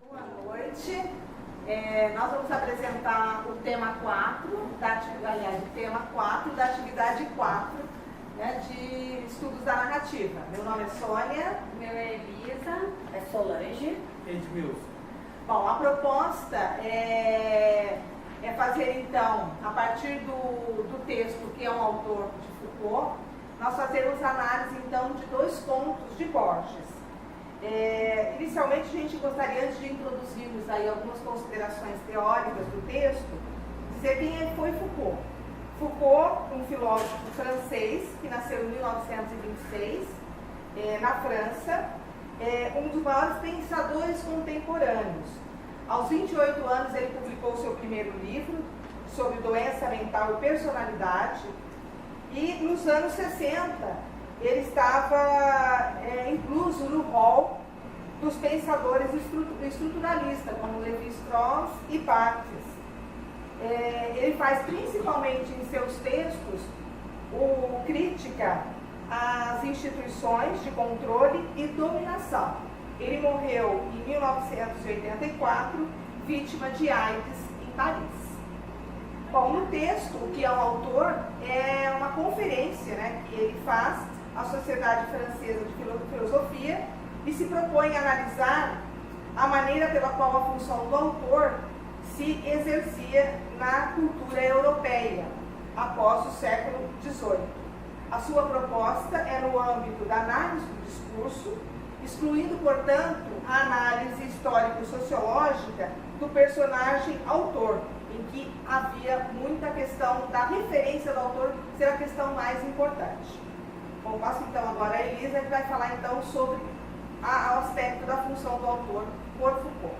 Boa noite. Nós vamos apresentar o tema 4, da atividade 4, né, de estudos da narrativa. Meu nome é Sônia. Meu é Elisa. É Solange. Edmilson. Bom, a proposta é fazer, então, a partir do texto que é um autor de Foucault, nós fazermos análise, então, de 2 contos de Borges. Inicialmente, a gente gostaria, antes de introduzirmos aí algumas considerações teóricas do texto, dizer quem foi Foucault. Foucault, um filósofo francês, que nasceu em 1926, na França, um dos maiores pensadores contemporâneos. Aos 28 anos, ele publicou seu primeiro livro sobre doença mental e personalidade, e nos anos 60, ele estava incluso no rol dos pensadores estruturalistas, como Lévi-Strauss e Barthes. Ele faz principalmente em seus textos crítica às instituições de controle e dominação. Ele morreu em 1984, vítima de AIDS em Paris. Bom, no texto, o que é o autor é uma conferência, né, que ele faz à Sociedade Francesa de Filosofia e se propõe a analisar a maneira pela qual a função do autor se exercia na cultura europeia após o século XVIII. A sua proposta é no âmbito da análise do discurso, excluindo, portanto, a análise histórico-sociológica do personagem autor, em que havia muita questão da referência do autor ser a questão mais importante. Bom, passo então agora a Elisa, que vai falar então sobre o aspecto da função do autor por Foucault.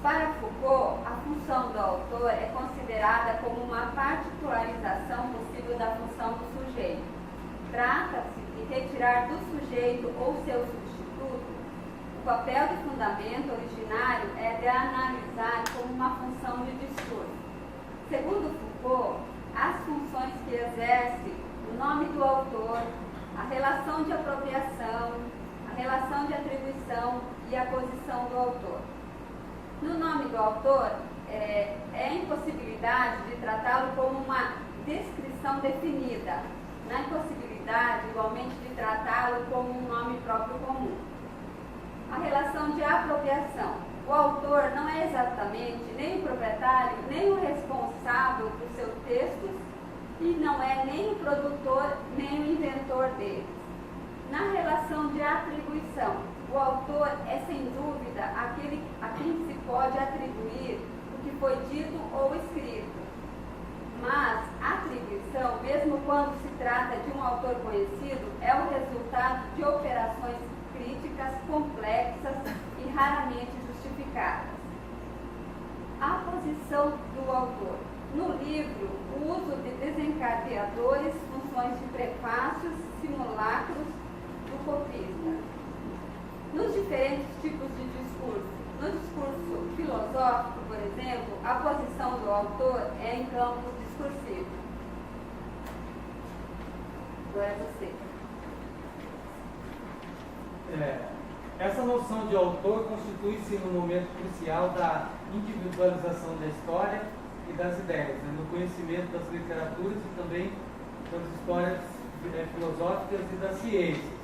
Para Foucault, a função do autor é considerada como uma particularização possível da função do sujeito. Trata-se de retirar do sujeito ou seu substituto. O papel de fundamento originário é de analisar como uma função de discurso. Segundo Foucault, as funções que exerce o nome do autor, a relação de apropriação, a relação de atribuição e a posição do autor. No nome do autor, é a impossibilidade de tratá-lo como uma descrição definida, na impossibilidade, igualmente, de tratá-lo como um nome próprio comum. A relação de apropriação. O autor não é exatamente nem o proprietário, nem o responsável por seus textos, e não é nem o produtor, nem o inventor deles. Na relação de atribuição, o autor é, sem dúvida, aquele a quem se pode atribuir o que foi dito ou escrito. Mas a atribuição, mesmo quando se trata de um autor conhecido, é o resultado de operações críticas complexas e raramente justificadas. A posição do autor. No livro, o uso de desencadeadores, funções de prefácios, simulacros do copista. Nos diferentes tipos de discurso. No discurso filosófico, por exemplo, a posição do autor é em campo discursivo. Agora é você. Essa noção de autor constitui-se no momento crucial da individualização da história e das ideias, né, no conhecimento das literaturas e também das histórias filosóficas e das ciências.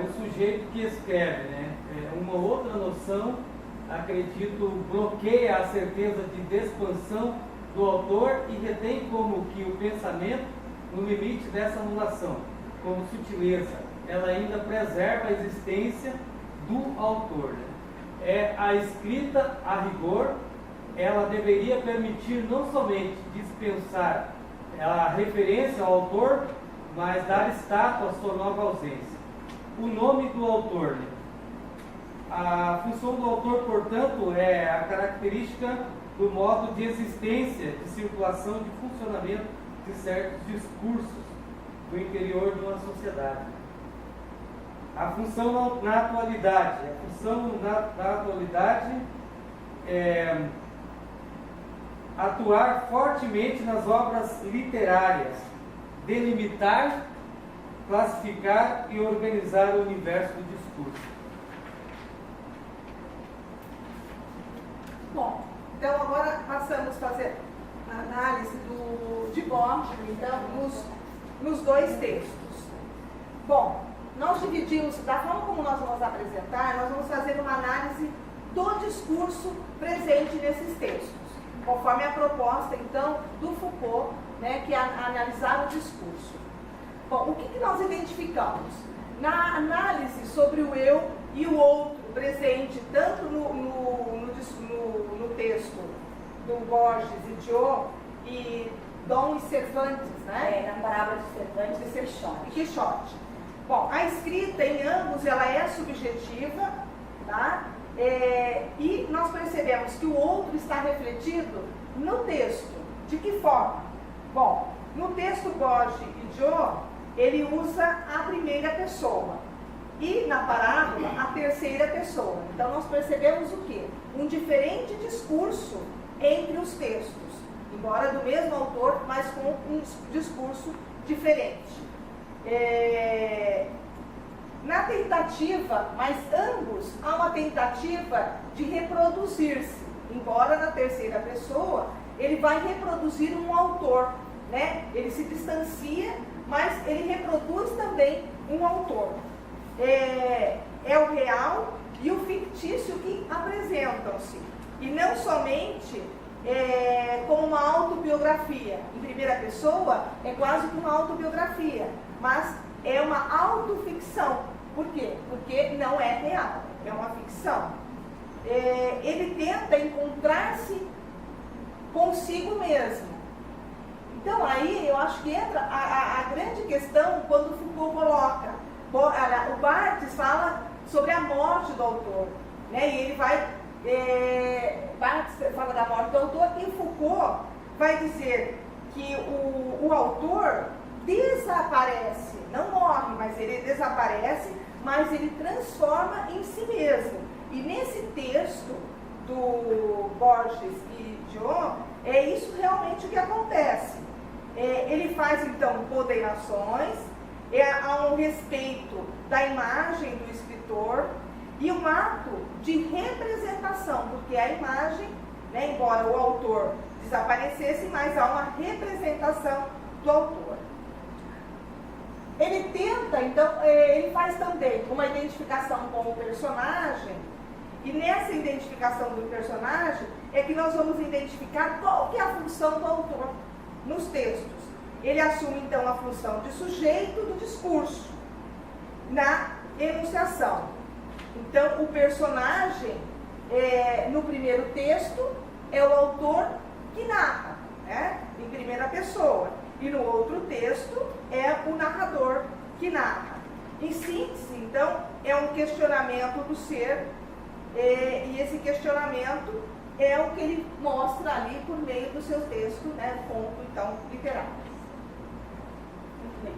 O sujeito que escreve, né, uma outra noção, acredito, bloqueia a certeza de expansão do autor e retém como que o pensamento no limite dessa anulação, como sutileza. Ela ainda preserva a existência do autor. Né? A escrita, a rigor, ela deveria permitir não somente dispensar a referência ao autor, mas dar status à sua nova ausência. O nome do autor. Né? A função do autor, portanto, é a característica do modo de existência, de circulação, de funcionamento de certos discursos do interior de uma sociedade. A função na atualidade. A função na atualidade é atuar fortemente nas obras literárias, delimitar, classificar e organizar o universo do discurso. Borges, então, nos dois textos. Bom, nós dividimos, da forma como nós vamos apresentar, nós vamos fazer uma análise do discurso presente nesses textos, conforme a proposta, então, do Foucault, né, que é analisar o discurso. Bom, o que nós identificamos? Na análise sobre o eu e o outro presente, tanto no texto do Borges e Diot e Dom e Cervantes, né? Na parábola de Cervantes e Quixote. Bom, a escrita em ambos ela é subjetiva, tá? E nós percebemos que o outro está refletido no texto. De que forma? Bom, no texto Borges e Diot, ele usa a primeira pessoa e na parábola a terceira pessoa. Então nós percebemos o quê? Um diferente discurso entre os textos, embora do mesmo autor, mas com um discurso diferente. Na tentativa, mas ambos há uma tentativa de reproduzir-se, embora na terceira pessoa ele vai reproduzir um autor, né? Ele se distancia, mas ele reproduz também um autor. É o real e o fictício que apresentam-se, e não somente como uma autobiografia. Em primeira pessoa é quase que uma autobiografia, mas é uma autoficção. Por quê? Porque não é real, é uma ficção. Ele tenta encontrar-se consigo mesmo. Então aí eu acho que entra a grande questão quando Foucault coloca. O Barthes fala sobre a morte do autor, né? E ele vai... Barthes fala da morte do autor e Foucault vai dizer que o autor desaparece, não morre, mas ele desaparece, mas ele transforma em si mesmo. E nesse texto do Borges e Diot, é isso realmente o que acontece. Ele faz então condenações, há um respeito da imagem do escritor e um ato de representação, porque a imagem, né, embora o autor desaparecesse, mas há uma representação do autor. Ele tenta, então, ele faz também uma identificação com o personagem, e nessa identificação do personagem é que nós vamos identificar qual que é a função do autor nos textos. Ele assume, então, a função de sujeito do discurso, na enunciação. Então, o personagem, no primeiro texto, é o autor que narra, né, em primeira pessoa. E no outro texto, é o narrador que narra. Em síntese, então, é um questionamento do ser, e esse questionamento é o que ele mostra ali por meio do seu texto, né, conto, então, literário. Muito bem.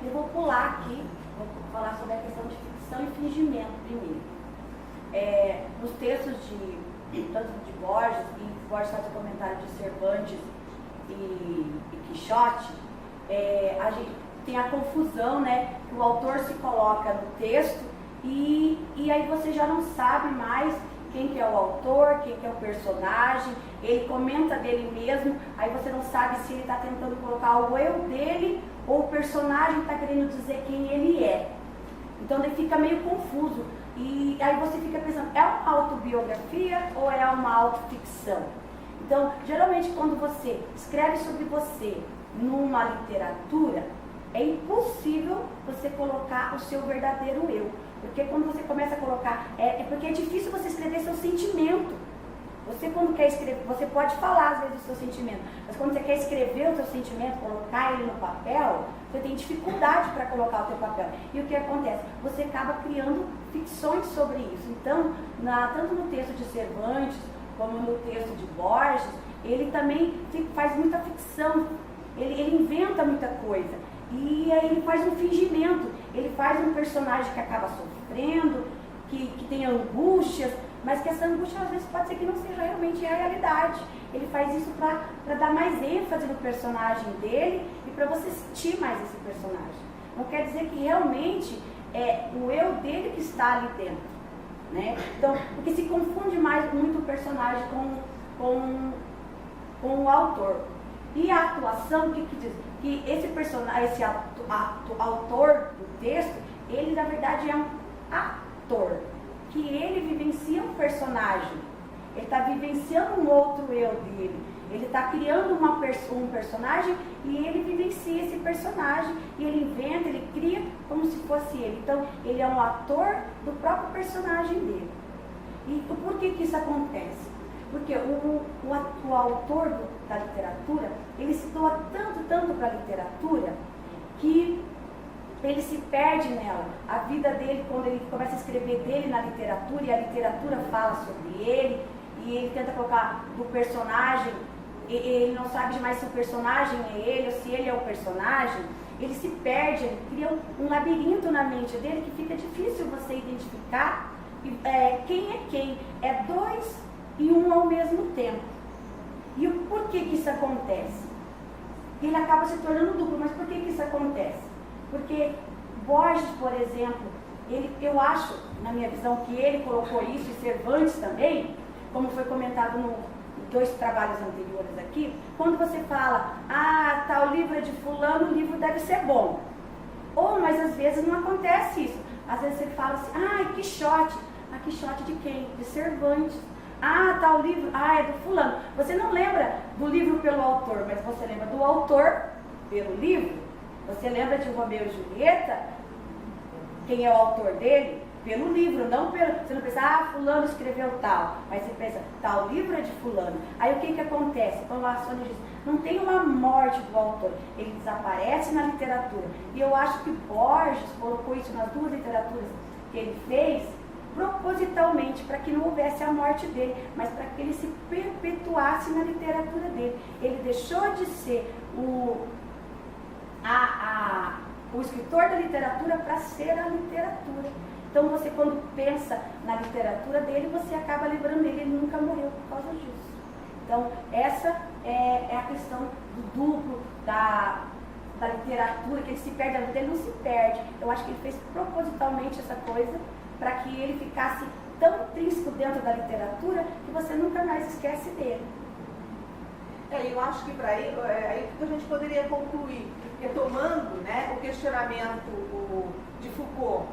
Eu vou pular aqui, vou falar sobre a questão de ficção e fingimento primeiro. Nos textos tanto de Borges, e Borges faz o comentário de Cervantes e Quixote, a gente tem a confusão, né, que o autor se coloca no texto e aí você já não sabe mais quem que é o autor, quem que é o personagem, ele comenta dele mesmo, aí você não sabe se ele está tentando colocar o eu dele ou o personagem está querendo dizer quem ele é. Então ele fica meio confuso e aí você fica pensando, é uma autobiografia ou é uma autoficção? Então, geralmente quando você escreve sobre você numa literatura, é impossível você colocar o seu verdadeiro eu. Porque quando você começa a colocar, porque é difícil você escrever seu sentimento. Você quando quer escrever, você pode falar às vezes do seu sentimento, mas quando você quer escrever o seu sentimento, colocar ele no papel, você tem dificuldade para colocar o seu papel. E o que acontece? Você acaba criando ficções sobre isso. Então, tanto no texto de Cervantes, como no texto de Borges, ele também faz muita ficção, ele inventa muita coisa. E aí ele faz um fingimento, ele faz um personagem que acaba sofrendo, que tem angústias, mas que essa angústia às vezes pode ser que não seja realmente a realidade. Ele faz isso para dar mais ênfase no personagem dele e para você sentir mais esse personagem. Não quer dizer que realmente é o eu dele que está ali dentro, né? Então, porque se confunde mais muito o personagem com o autor. E a atuação, o que diz? Que esse personagem, esse autor do texto, ele na verdade é um ator, que ele vivencia um personagem, ele está vivenciando um outro eu dele, ele está criando um personagem e ele vivencia esse personagem, e ele inventa, ele cria como se fosse ele. Então, ele é um ator do próprio personagem dele. E por que isso acontece? Porque o autor da literatura, ele se doa tanto para a literatura, que ele se perde nela. A vida dele, quando ele começa a escrever dele na literatura, e a literatura fala sobre ele, e ele tenta colocar do personagem, ele não sabe mais se o personagem é ele ou se ele é o personagem, ele se perde, ele cria um labirinto na mente dele que fica difícil você identificar quem é quem. É dois e um ao mesmo tempo. E por que isso acontece? Ele acaba se tornando duplo, mas por que isso acontece? Porque Borges, por exemplo, eu acho, na minha visão, que ele colocou isso, e Cervantes também, como foi comentado nos 2 trabalhos anteriores aqui, quando você fala, tal livro é de fulano, o livro deve ser bom. Mas às vezes não acontece isso. Às vezes você fala assim, Quixote. Quixote de quem? De Cervantes. Tal livro, é do fulano. Você não lembra do livro pelo autor, mas você lembra do autor pelo livro. Você lembra de Romeu e Julieta? Quem é o autor dele? Pelo livro, não pelo... Você não pensa, fulano escreveu tal. Mas você pensa, tal livro é de fulano. Aí o que acontece? Quando a Sônia diz, não tem uma morte do autor, ele desaparece na literatura. E eu acho que Borges colocou isso nas 2 literaturas que ele fez, propositalmente, para que não houvesse a morte dele, mas para que ele se perpetuasse na literatura dele. Ele deixou de ser o escritor da literatura para ser a literatura. Então você, quando pensa na literatura dele, você acaba lembrando dele, ele nunca morreu por causa disso. Então essa é a questão do duplo, da literatura, que ele se perde, a vida dele não se perde. Eu acho que ele fez propositalmente essa coisa para que ele ficasse tão intrínseco dentro da literatura que você nunca mais esquece dele. Eu acho que para aí a gente poderia concluir, retomando, né, o questionamento de Foucault,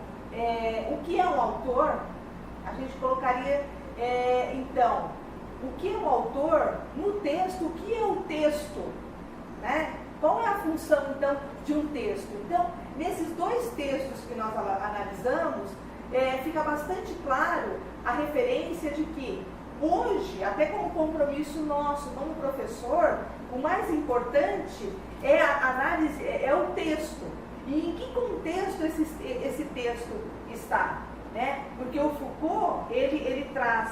o que é um autor? A gente colocaria, então, o que é um autor no texto? O que é o texto? Né? Qual é a função, então, de um texto? Então, nesses 2 textos que nós analisamos, fica bastante claro a referência de que hoje, até como compromisso nosso como professor, o mais importante é a análise, é o texto. E em que contexto esse texto está? Né? Porque o Foucault, ele traz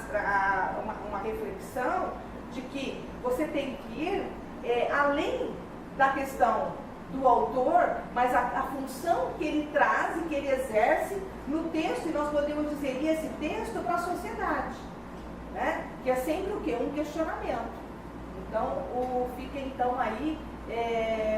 uma reflexão de que você tem que ir além da questão do autor, mas a função que ele traz e que ele exerce no texto, e nós podemos dizer, e esse texto para a sociedade, né? Que é sempre o quê? Um questionamento. Então, fica então aí,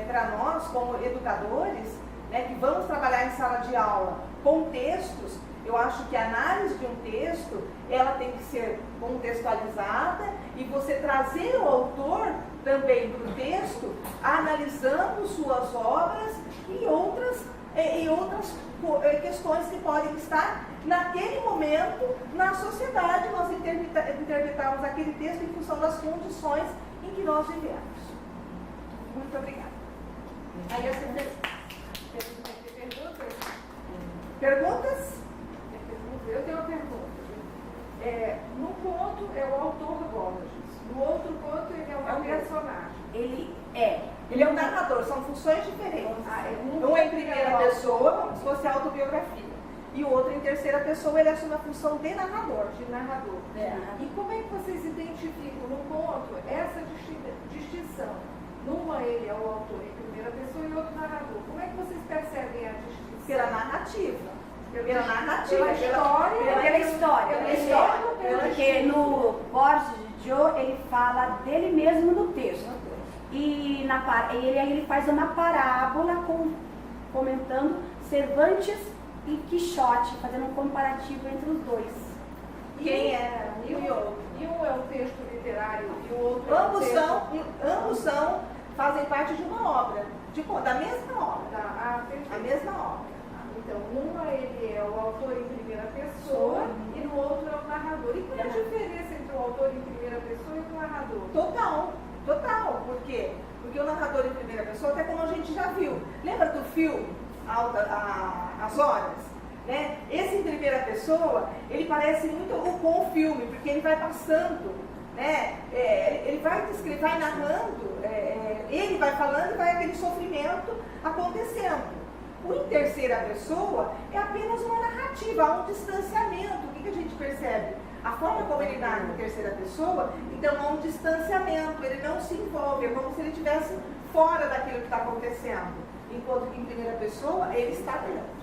para nós, como educadores, né, que vamos trabalhar em sala de aula com textos, eu acho que a análise de um texto, ela tem que ser contextualizada e você trazer o autor também para o texto, analisando suas obras e outras questões que podem estar naquele momento na sociedade, nós interpretarmos aquele texto em função das condições em que nós vivemos. Muito obrigada. Aí você perguntas? Eu tenho uma pergunta. No conto é o autor Borges, no outro conto ele é um personagem. Ele é um narrador, são funções diferentes. Um em primeira pessoa, como se fosse autobiografia. E o outro em terceira pessoa, ele assume a função de narrador. E como é que vocês identificam no conto essa distinção? Numa ele é o autor em primeira pessoa e outro narrador. Como é que vocês percebem a distinção? Pela narrativa. Pela história. Porque no Borges de Joe, ele fala dele mesmo no texto. E ele faz uma parábola comentando Cervantes e Quixote, fazendo um comparativo entre os 2. Quem é um e outro? E um é um texto literário e o outro ambos são fazem parte de uma obra, da mesma obra. Tá, perfeito. A mesma obra. Então, numa ele é o autor em primeira pessoa e no outro é o narrador. E qual é a diferença entre o autor em primeira pessoa e o narrador? Total. Por quê? Porque o narrador em primeira pessoa, até como a gente já viu. Lembra do filme As Horas? Né? Esse em primeira pessoa, ele parece muito com o filme, porque ele vai passando, né? Ele vai descrevendo, vai narrando, ele vai falando e vai aquele sofrimento acontecendo. O em terceira pessoa é apenas uma narrativa, há um distanciamento. O que a gente percebe? A forma como ele narra em terceira pessoa, então há um distanciamento, ele não se envolve, é como se ele estivesse fora daquilo que está acontecendo. Enquanto que em primeira pessoa, ele está dentro.